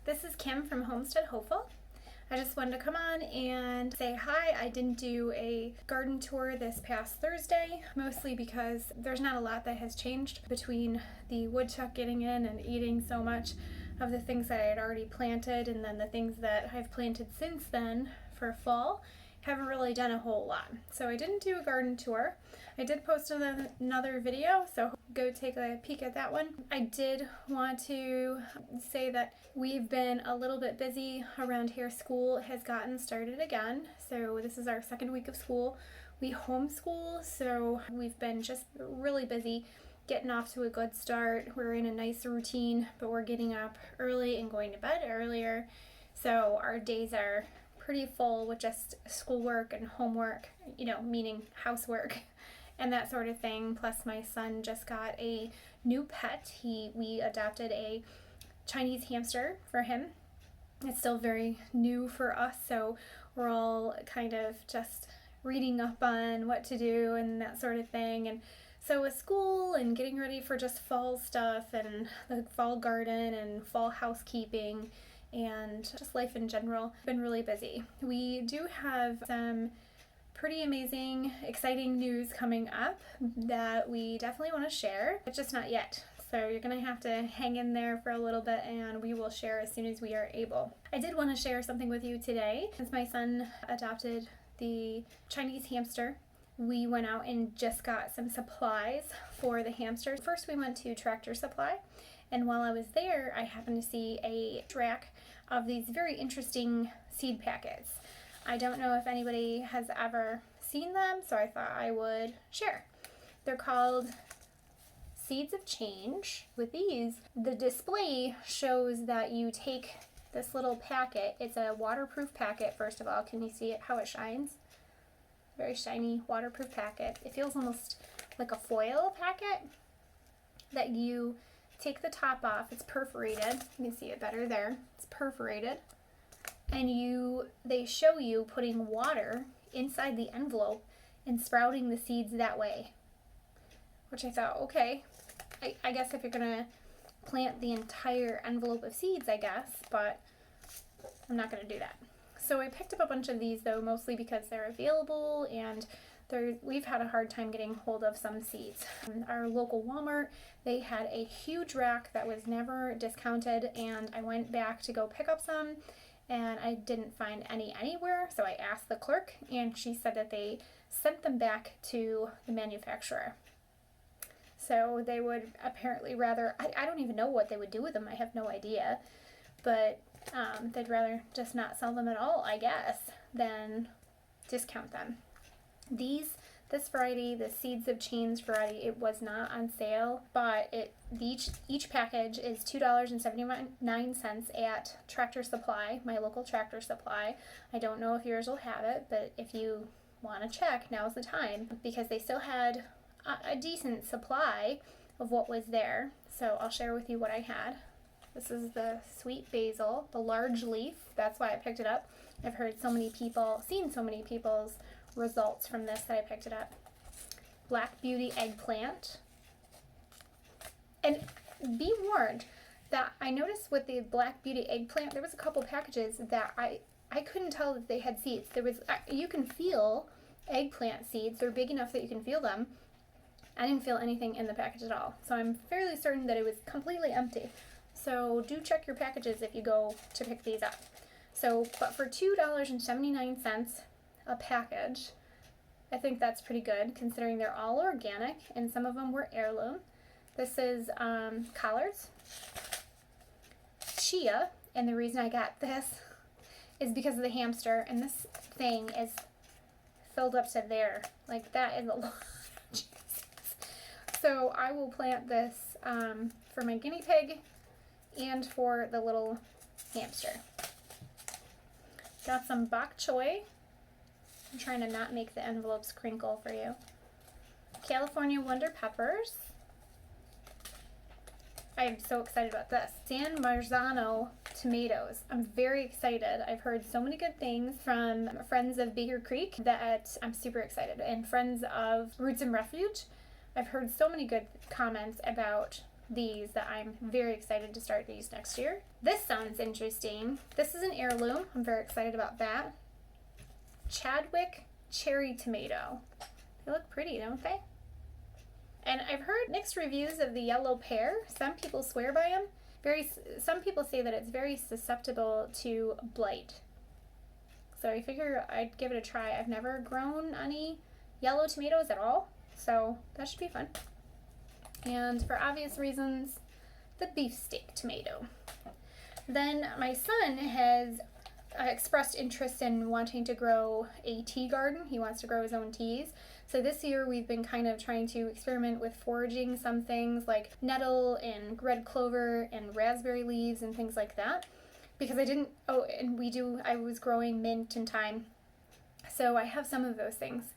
This is Kim from Homestead Hopeful. I just wanted to come on and say hi. I didn't do a garden tour this past Thursday, mostly because there's not a lot that has changed between the woodchuck getting in and eating so much of the things that I had already planted, and then the things that I've planted since then for fall. Haven't really done a whole lot. So I didn't do a garden tour. I did post another video, so go take a peek at that one. I did want to say that we've been a little bit busy around here. School has gotten started again. So this is our second week of school. We homeschool, so we've been just really busy getting off to a good start. We're in a nice routine, but we're getting up early and going to bed earlier. So our days are pretty full with just schoolwork and homework, meaning housework and that sort of thing. Plus my son just got a new pet. We adopted a Chinese hamster for him. It's still very new for us, so we're all kind of just reading up on what to do and that sort of thing. And so with school and getting ready for just fall stuff and the fall garden and fall housekeeping and just life in general, been really busy. We do have some pretty amazing, exciting news coming up that we definitely want to share, but just not yet. So you're going to have to hang in there for a little bit and we will share as soon as we are able. I did want to share something with you today. Since my son adopted the Chinese hamster, we went out and just got some supplies for the hamster. First we went to Tractor Supply, and while I was there I happened to see a rack of these very interesting seed packets. I don't know if anybody has ever seen them, so I thought I would share. They're called Seeds of Change. With these, the display shows that you take this little packet. It's a waterproof packet, first of all. Can you see it, how it shines? Very shiny waterproof packet. It feels almost like a foil packet that you take the top off. It's perforated. You can see it better there. It's perforated. And they show you putting water inside the envelope and sprouting the seeds that way. Which I thought, okay, I guess if you're gonna plant the entire envelope of seeds, I guess, but I'm not gonna do that. So I picked up a bunch of these though, mostly because they're available and we've had a hard time getting hold of some seeds. Our local Walmart, they had a huge rack that was never discounted, and I went back to go pick up some and I didn't find any anywhere. So I asked the clerk and she said that they sent them back to the manufacturer. So they would apparently rather, I don't even know what they would do with them. I have no idea, but they'd rather just not sell them at all, I guess, than discount them. This variety, the Seeds of Change variety, it was not on sale, but each package is $2.79 at Tractor Supply, my local Tractor Supply. I don't know if yours will have it, but if you want to check, now's the time, because they still had a decent supply of what was there. So I'll share with you what I had. This is the sweet basil, the large leaf. That's why I picked it up. I've seen so many people's results from this that I picked it up. Black Beauty eggplant. And be warned that I noticed with the Black Beauty eggplant, there was a couple packages that I couldn't tell that they had seeds. You can feel eggplant seeds. They're big enough that you can feel them. I didn't feel anything in the package at all. So I'm fairly certain that it was completely empty. So do check your packages if you go to pick these up. But for $2.79 a package, I think that's pretty good considering they're all organic and some of them were heirloom. This is collards, chia, and the reason I got this is because of the hamster, and this thing is filled up to there. Like, that is a lot. So I will plant this for my guinea pig and for the little hamster. Got some bok choy. I'm trying to not make the envelopes crinkle for you. California Wonder Peppers. I am so excited about this. San Marzano tomatoes. I'm very excited. I've heard so many good things from friends of Baker Creek that I'm super excited. And friends of Roots and Refuge. I've heard so many good comments about these that I'm very excited to start these next year. This sounds interesting. This is an heirloom. I'm very excited about that. Chadwick cherry tomato. They look pretty, don't they? And I've heard mixed reviews of the yellow pear. Some people swear by them. Some people say that it's very susceptible to blight. So I figure I'd give it a try. I've never grown any yellow tomatoes at all, so that should be fun. And for obvious reasons, the beefsteak tomato. Then my son has expressed interest in wanting to grow a tea garden. He wants to grow his own teas. So this year we've been kind of trying to experiment with foraging some things like nettle and red clover and raspberry leaves and things like that. Because I was growing mint and thyme. So I have some of those things.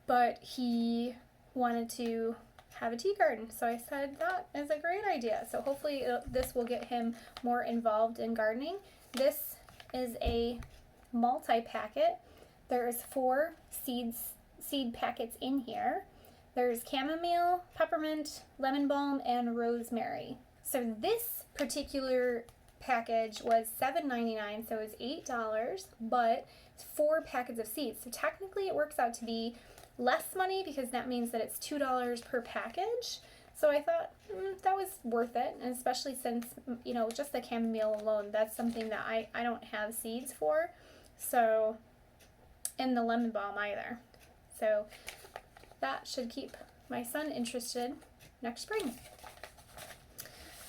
But he wanted to have a tea garden. So I said that is a great idea. So hopefully this will get him more involved in gardening. This is a multi-packet. There's 4 seed packets in here. There's chamomile, peppermint, lemon balm, and rosemary. So this particular package was $7.99, so it's $8, but it's 4 packets of seeds. So technically it works out to be less money because that means that it's $2 per package. So I thought that was worth it, and especially since, just the chamomile alone, that's something that I don't have seeds for. So, and the lemon balm either. So that should keep my son interested next spring.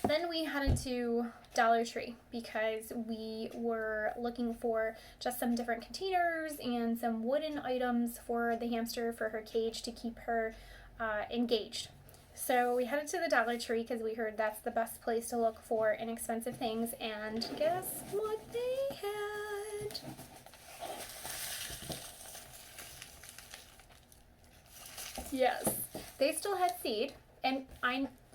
Then we headed to Dollar Tree because we were looking for just some different containers and some wooden items for the hamster for her cage to keep her engaged. So we headed to the Dollar Tree because we heard that's the best place to look for inexpensive things, and guess what they had? Yes, they still had seed, and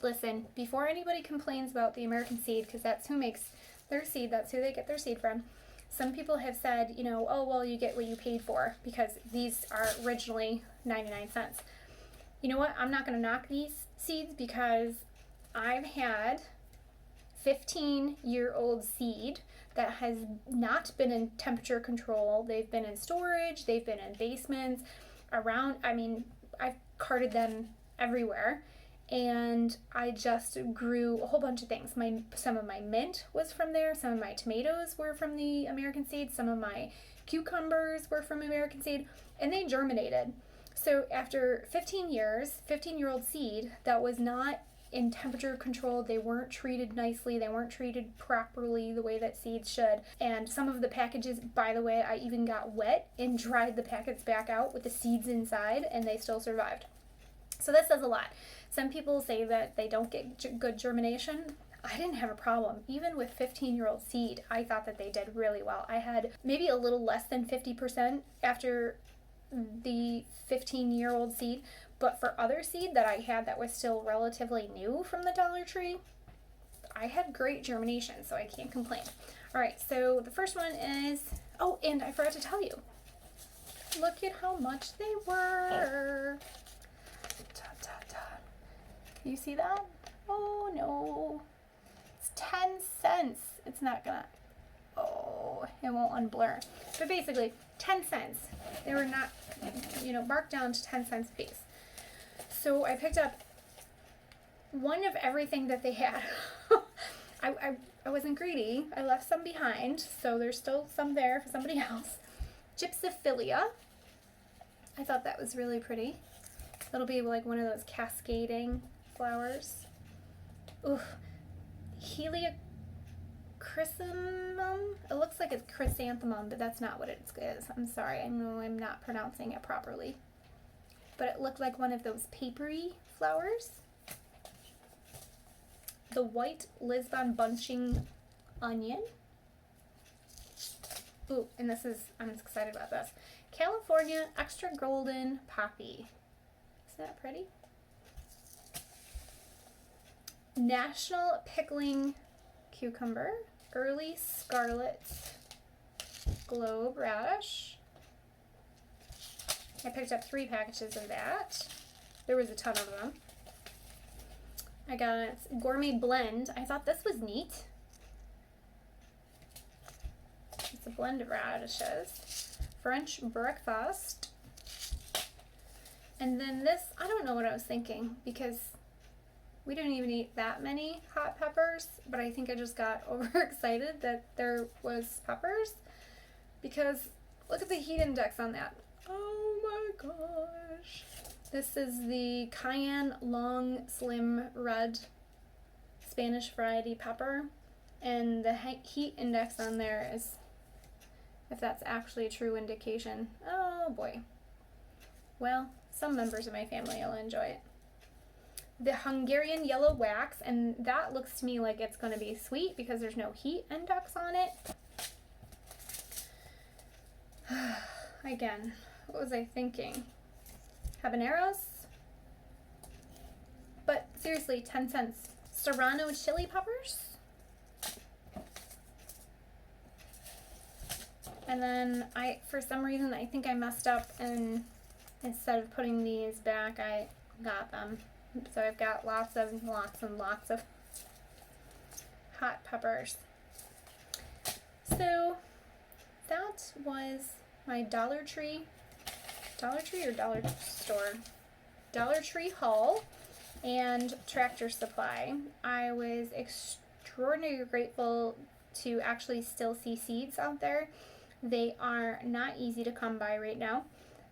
listen, before anybody complains about the American seed, because that's who makes their seed, that's who they get their seed from. Some people have said, oh, well, you get what you paid for because these are originally 99 cents. You know what? I'm not going to knock these seeds because I've had 15-year-old seed that has not been in temperature control. They've been in storage. They've been in basements around. I've carted them everywhere. And I just grew a whole bunch of things. Some of my mint was from there. Some of my tomatoes were from the American seed. Some of my cucumbers were from American seed. And they germinated. So after 15 years, 15-year-old seed that was not in temperature control, they weren't treated nicely. They weren't treated properly the way that seeds should. And some of the packages, by the way, I even got wet and dried the packets back out with the seeds inside, and they still survived. So that says a lot. Some people say that they don't get good germination. I didn't have a problem. Even with 15-year-old seed, I thought that they did really well. I had maybe a little less than 50% after the 15-year-old seed, but for other seed that I had that was still relatively new from the Dollar Tree, I had great germination, so I can't complain. All right, so the first one is, oh, and I forgot to tell you, look at how much they were. You see that? Oh no. It's 10 cents. It's not gonna, it won't unblur. But basically, 10 cents. They were not, marked down to 10 cents a piece. So I picked up one of everything that they had. I wasn't greedy. I left some behind, so there's still some there for somebody else. Gypsophilia. I thought that was really pretty. It'll be like one of those cascading flowers. Ooh, Heliochrysumum. It looks like it's chrysanthemum, but that's not what it is. I'm sorry. I know I'm not pronouncing it properly. But it looked like one of those papery flowers. The white Lisbon bunching onion. Ooh, and I'm excited about this. California extra golden poppy. Isn't that pretty? National pickling cucumber, early scarlet globe radish. I picked up 3 packages of that. There was a ton of them. I got a gourmet blend. I thought this was neat. It's a blend of radishes. French breakfast. And then this, I don't know what I was thinking because we didn't even eat that many hot peppers, but I think I just got overexcited that there was peppers because look at the heat index on that. Oh my gosh. This is the cayenne long slim red Spanish variety pepper, and the heat index on there is, if that's actually a true indication, oh boy. Well, some members of my family will enjoy it. The Hungarian yellow wax, and that looks to me like it's going to be sweet because there's no heat index on it. Again, what was I thinking? Habaneros? But seriously, 10 cents. Serrano chili peppers? And then for some reason, I think I messed up, and instead of putting these back, I got them. So I've got lots and lots of hot peppers. So that was my Dollar Tree or Dollar Store? Dollar Tree haul and Tractor Supply. I was extraordinarily grateful to actually still see seeds out there. They are not easy to come by right now.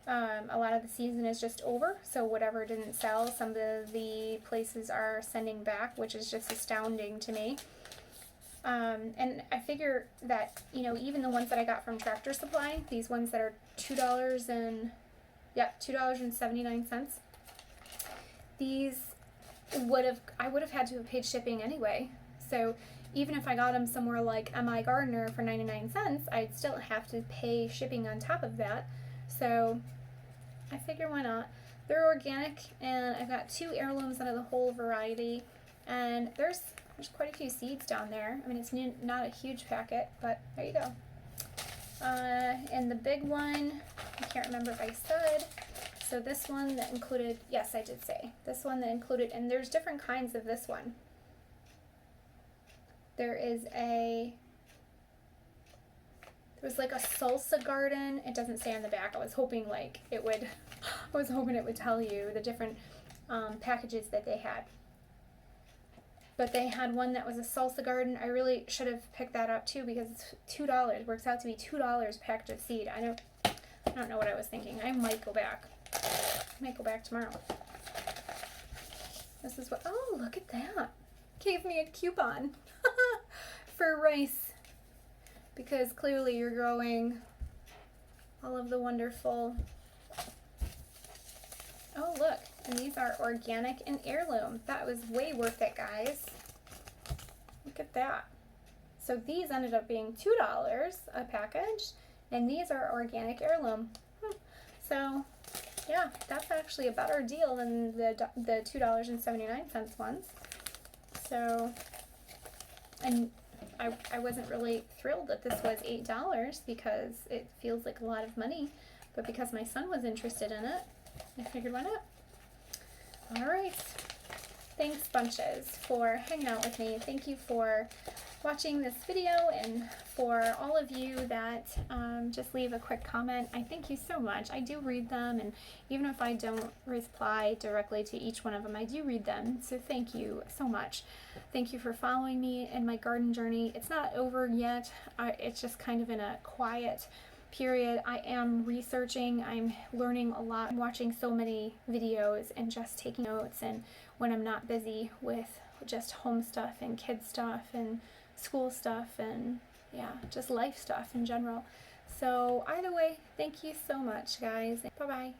A lot of the season is just over, so whatever didn't sell, some of the places are sending back, which is just astounding to me. And I figure that, you know, even the ones that I got from Tractor Supply, these ones that are $2.79, these I would have had to have paid shipping anyway. So even if I got them somewhere like MI Gardener for 99 cents, I'd still have to pay shipping on top of that. So I figure why not. They're organic, and I've got 2 heirlooms out of the whole variety, and there's quite a few seeds down there. I mean, it's not a huge packet, but there you go. And the big one, I can't remember if I said, so this one that included, yes, I did say, this one that included, and there's different kinds of this one. There was like a salsa garden. It doesn't say on the back. I was hoping like it would, tell you the different packages that they had. But they had one that was a salsa garden. I really should have picked that up too because it's $2. Works out to be $2 package of seed. I don't know what I was thinking. I might go back. Tomorrow. This is what, oh, look at that. Gave me a coupon for rice. Because clearly you're growing all of the wonderful, oh look, and these are organic and heirloom. That was way worth it, guys. Look at that. So these ended up being $2 a package, and these are organic heirloom. So yeah, that's actually a better deal than the $2.79 ones. So, and I wasn't really thrilled that this was $8 because it feels like a lot of money, but because my son was interested in it, I figured why not. All right. Thanks bunches for hanging out with me. Thank you for watching this video, and for all of you that just leave a quick comment. I thank you so much. I do read them, and even if I don't reply directly to each one of them, I do read them. So thank you so much. Thank you for following me in my garden journey. It's not over yet. It's just kind of in a quiet period. I am researching. I'm learning a lot. I'm watching so many videos and just taking notes, and when I'm not busy with just home stuff and kid stuff and school stuff and yeah, just life stuff in general. So either way, thank you so much, guys. Bye-bye.